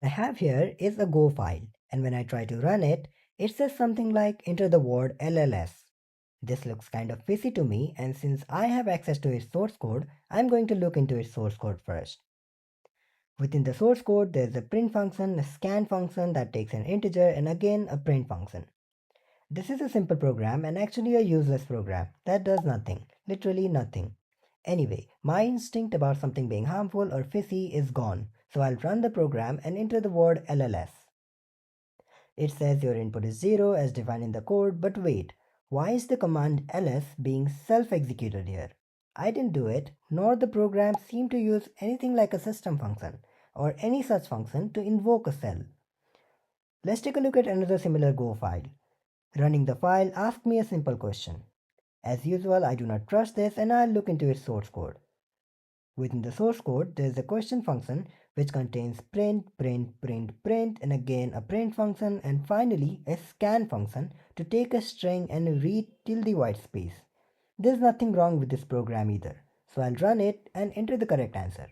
I have here is a Go file, and when I try to run it, it says something like enter the word LLS. This looks kind of fishy to me, and since I have access to its source code, I'm going to look into its source code first. Within the source code, there's a print function, a scan function that takes an integer, and again a print function. This is a simple program and actually a useless program that does nothing, literally nothing. Anyway, my instinct about something being harmful or fishy is gone, so I'll run the program and enter the word LLS. It says your input is 0 as defined in the code, but wait, why is the command ls being self-executed here? I didn't do it, nor the program seem to use anything like a system function or any such function to invoke a cell. Let's take a look at another similar Go file. Running the file asks me a simple question. As usual, I do not trust this and I'll look into its source code. Within the source code, there is a question function which contains print, print, print, print, and again a print function, and finally a scan function to take a string and read till the white space. There's nothing wrong with this program either, so I'll run it and enter the correct answer.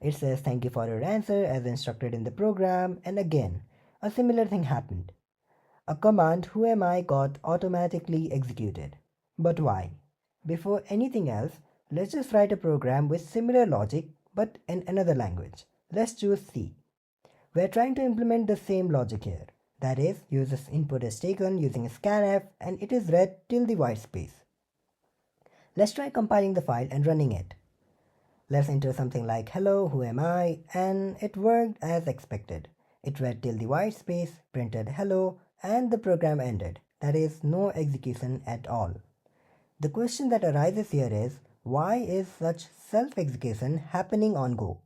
It says thank you for your answer as instructed in the program, and again, a similar thing happened. A command who am I got automatically executed. But why? Before anything else, let's just write a program with similar logic but in another language. Let's choose C. We're trying to implement the same logic here. That is, user's input is taken using a scanf and it is read till the white space. Let's try compiling the file and running it. Let's enter something like hello, who am I? And it worked as expected. It read till the white space, printed hello, and the program ended. That is, no execution at all. The question that arises here is, why is such self-execution happening on Go?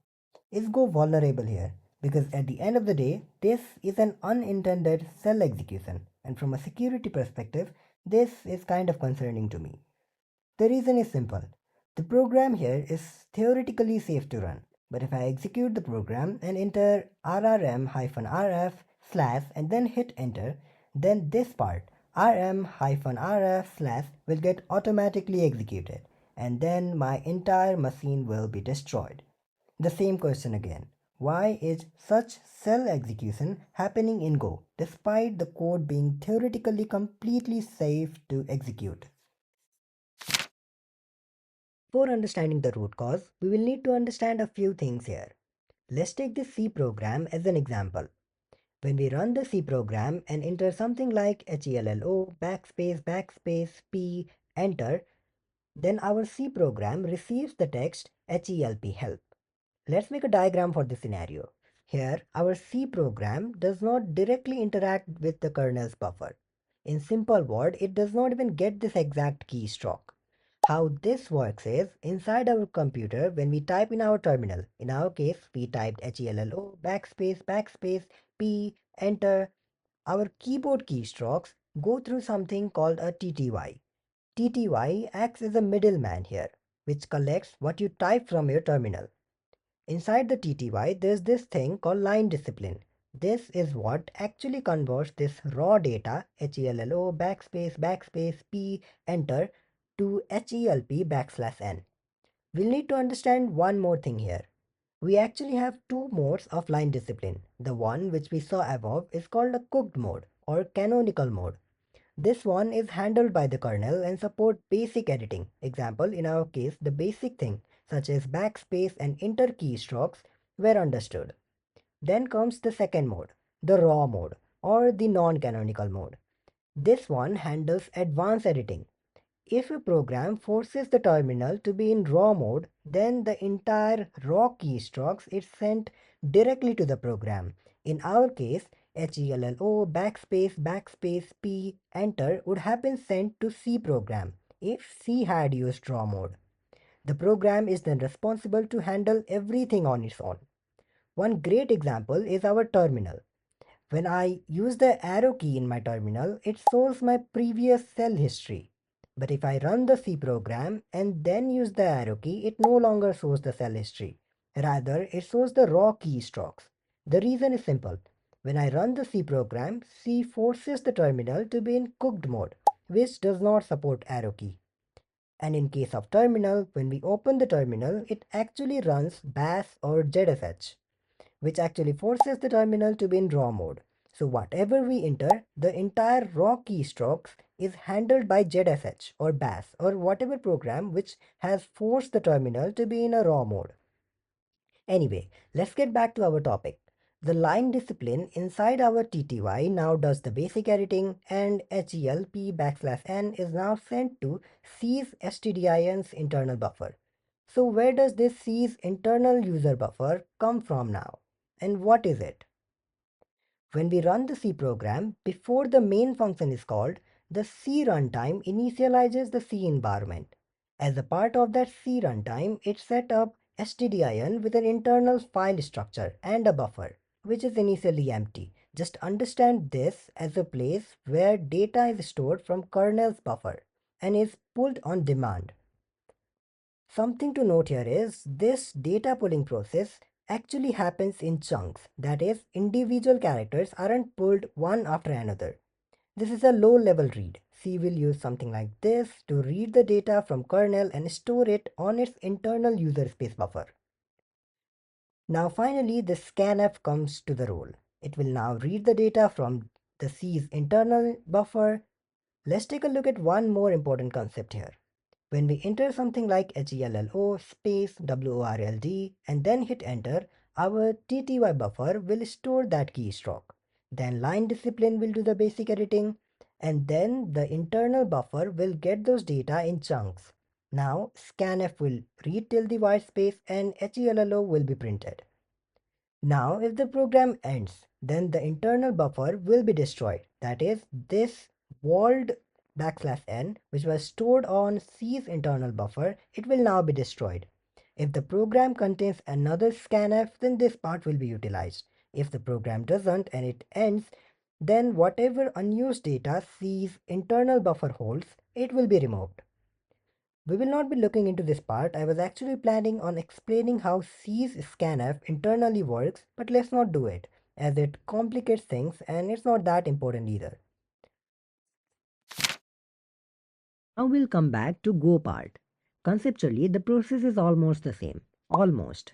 Is Go vulnerable here? Because at the end of the day, this is an unintended cell execution, and from a security perspective, this is kind of concerning to me. The reason is simple. The program here is theoretically safe to run, but if I execute the program and enter rrm-rf slash and then hit enter, then this part rm-rf slash will get automatically executed and then my entire machine will be destroyed. The same question again. Why is such cell execution happening in Go despite the code being theoretically completely safe to execute? For understanding the root cause, we will need to understand a few things here. Let's take this C program as an example. When we run the C program and enter something like HELLO backspace backspace P enter, then our C program receives the text HELP help. Let's make a diagram for this scenario. Here, our C program does not directly interact with the kernel's buffer. In simple word, it does not even get this exact keystroke. How this works is, inside our computer, when we type in our terminal, in our case, we typed HELLO backspace backspace P enter, our keyboard keystrokes go through something called a TTY. TTY acts as a middleman here, which collects what you type from your terminal. Inside the TTY, there's this thing called line discipline. This is what actually converts this raw data, HELLO backspace backspace P enter, to HELP backslash N. We'll need to understand one more thing here. We actually have two modes of line discipline. The one which we saw above is called a cooked mode or canonical mode. This one is handled by the kernel and support basic editing. Example, in our case, the basic thing such as backspace and enter keystrokes were understood. Then comes the second mode, the raw mode or the non-canonical mode. This one handles advanced editing. If a program forces the terminal to be in raw mode, then the entire raw keystrokes is sent directly to the program. In our case, HELLO backspace backspace P enter would have been sent to C program if C had used raw mode. The program is then responsible to handle everything on its own. One great example is our terminal. When I use the arrow key in my terminal, it shows my previous cell history. But if I run the C program and then use the arrow key, it no longer shows the cell history. Rather, it shows the raw keystrokes. The reason is simple. When I run the C program, C forces the terminal to be in cooked mode, which does not support arrow key. And in case of terminal, when we open the terminal, it actually runs bash or ZSH. which actually forces the terminal to be in raw mode. So whatever we enter, the entire raw keystrokes is handled by ZSH or BAS or whatever program which has forced the terminal to be in a raw mode. Anyway, let's get back to our topic. The line discipline inside our TTY now does the basic editing, and HELP \n is now sent to C's stdin's internal buffer. So where does this C's internal user buffer come from now? And what is it? When we run the C program, before the main function is called, the C runtime initializes the C environment. As a part of that C runtime, it set up stdin with an internal file structure and a buffer, which is initially empty. Just understand this as a place where data is stored from kernel's buffer and is pulled on demand. Something to note here is this data pulling process actually happens in chunks. That is, individual characters aren't pulled one after another. This is a low level read. C will use something like this to read the data from kernel and store it on its internal user space buffer. Now finally the scanf comes to the role. It will now read the data from the C's internal buffer. Let's take a look at one more important concept here. When we enter something like HELLO space WORLD and then hit enter, our TTY buffer will store that keystroke. Then line discipline will do the basic editing, and then the internal buffer will get those data in chunks. Now scanf will read till the white space and HELLO will be printed. Now, if the program ends, then the internal buffer will be destroyed. That is, this walled \n, which was stored on C's internal buffer, it will now be destroyed. If the program contains another scanf, then this part will be utilized. If the program doesn't and it ends, then whatever unused data C's internal buffer holds, it will be removed. We will not be looking into this part. I was actually planning on explaining how C's scanf internally works, but let's not do it, as it complicates things and it's not that important either. Now we'll come back to Go part. Conceptually, the process is almost the same. Almost.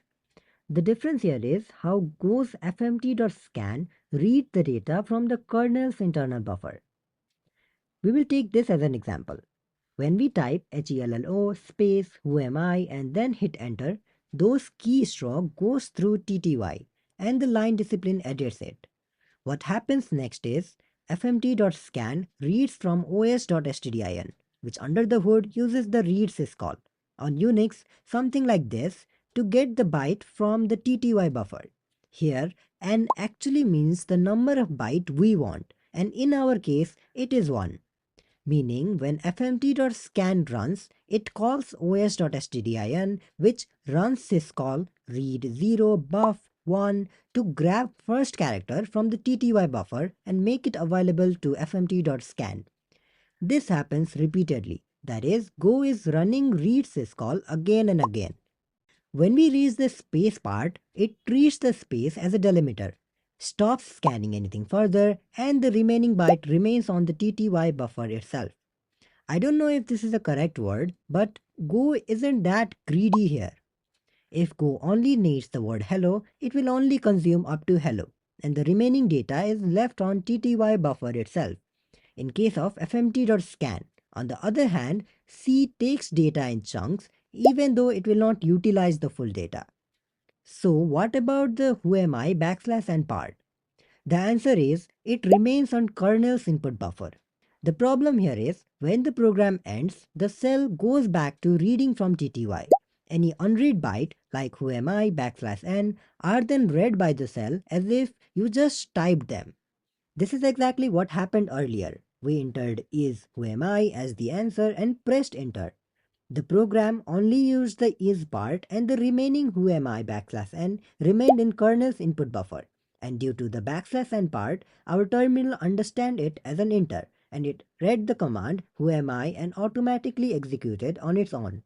The difference here is how Go's fmt.Scan reads the data from the kernel's internal buffer. We will take this as an example. When we type HELLO space who am I and then hit enter, those keystroke goes through TTY and the line discipline edits it. What happens next is fmt.Scan reads from os.stdin, which under the hood uses the read syscall. On Unix, something like this to get the byte from the TTY buffer. Here, n actually means the number of byte we want, and in our case, it is 1. Meaning when fmt.Scan runs, it calls os.stdin, which runs syscall read 0 buff 1 to grab first character from the TTY buffer and make it available to fmt.Scan. This happens repeatedly. That is, Go is running read syscall again and again. When we reach the space part, it treats the space as a delimiter, stops scanning anything further, and the remaining byte remains on the TTY buffer itself. I don't know if this is the correct word, but Go isn't that greedy here. If Go only needs the word hello, it will only consume up to hello, and the remaining data is left on TTY buffer itself. In case of fmt.Scan, on the other hand, C takes data in chunks even though it will not utilize the full data. So what about the whoami \n part? The answer is it remains on kernel's input buffer. The problem here is when the program ends, the cell goes back to reading from TTY. Any unread byte like whoami \n are then read by the cell as if you just typed them. This is exactly what happened earlier. We entered is whoami as the answer and pressed enter. The program only used the is part and the remaining whoami \n remained in kernel's input buffer. And due to the \n part, our terminal understand it as an enter and it read the command whoami and automatically executed on its own.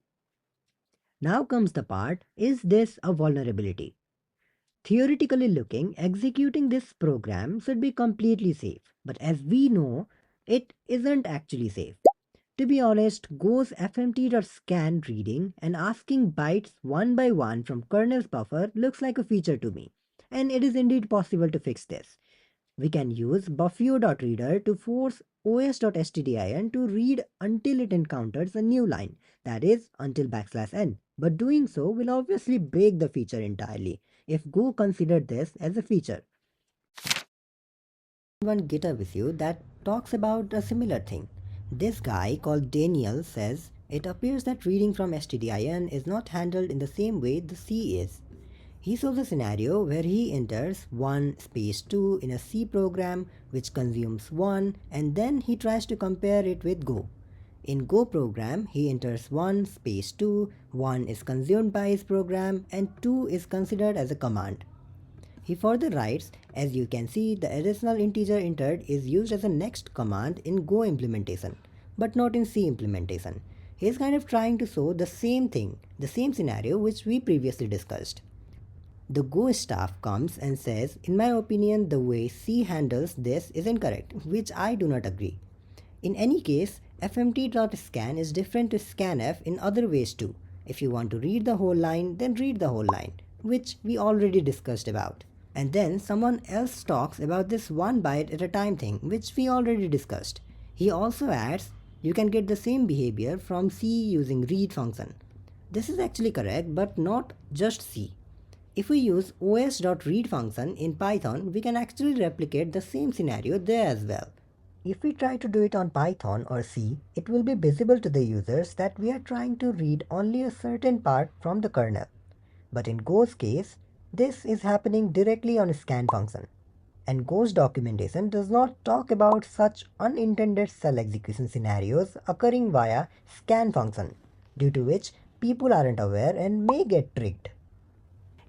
Now comes the part, is this a vulnerability? Theoretically looking, executing this program should be completely safe, but as we know, it isn't actually safe. To be honest, Go's fmt.Scan reading and asking bytes one by one from kernel's buffer looks like a feature to me. and it is indeed possible to fix this. We can use buffio.reader to force os.stdin to read until it encounters a new line, that is, until \n. But doing so will obviously break the feature entirely, if Go considered this as a feature. One GitHub issue that talks about a similar thing. This guy called Daniel says it appears that reading from stdin is not handled in the same way the C is. He shows a scenario where he enters 1 space 2 in a C program which consumes 1, and then he tries to compare it with Go. In Go program, he enters 1 space 2, 1 is consumed by his program and 2 is considered as a command. He further writes, as you can see, the additional integer entered is used as a next command in Go implementation, but not in C implementation. He is kind of trying to show the same thing, the same scenario which we previously discussed. The Go staff comes and says, in my opinion, the way C handles this is incorrect, which I do not agree. In any case, fmt.Scan is different to scanf in other ways too. If you want to read the whole line, then read the whole line, which we already discussed about. And then someone else talks about this 1 byte at a time thing, which we already discussed. He also adds, you can get the same behavior from C using read function. This is actually correct, but not just C. If we use os.read function in Python, we can actually replicate the same scenario there as well. If we try to do it on Python or C, it will be visible to the users that we are trying to read only a certain part from the kernel. But in Go's case, this is happening directly on a scan function. And Go's documentation does not talk about such unintended shell execution scenarios occurring via scan function, due to which people aren't aware and may get tricked.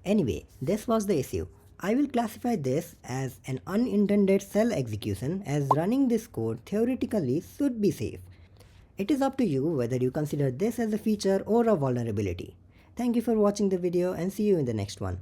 Anyway, this was the issue. I will classify this as an unintended shell execution, as running this code theoretically should be safe. It is up to you whether you consider this as a feature or a vulnerability. Thank you for watching the video and see you in the next one.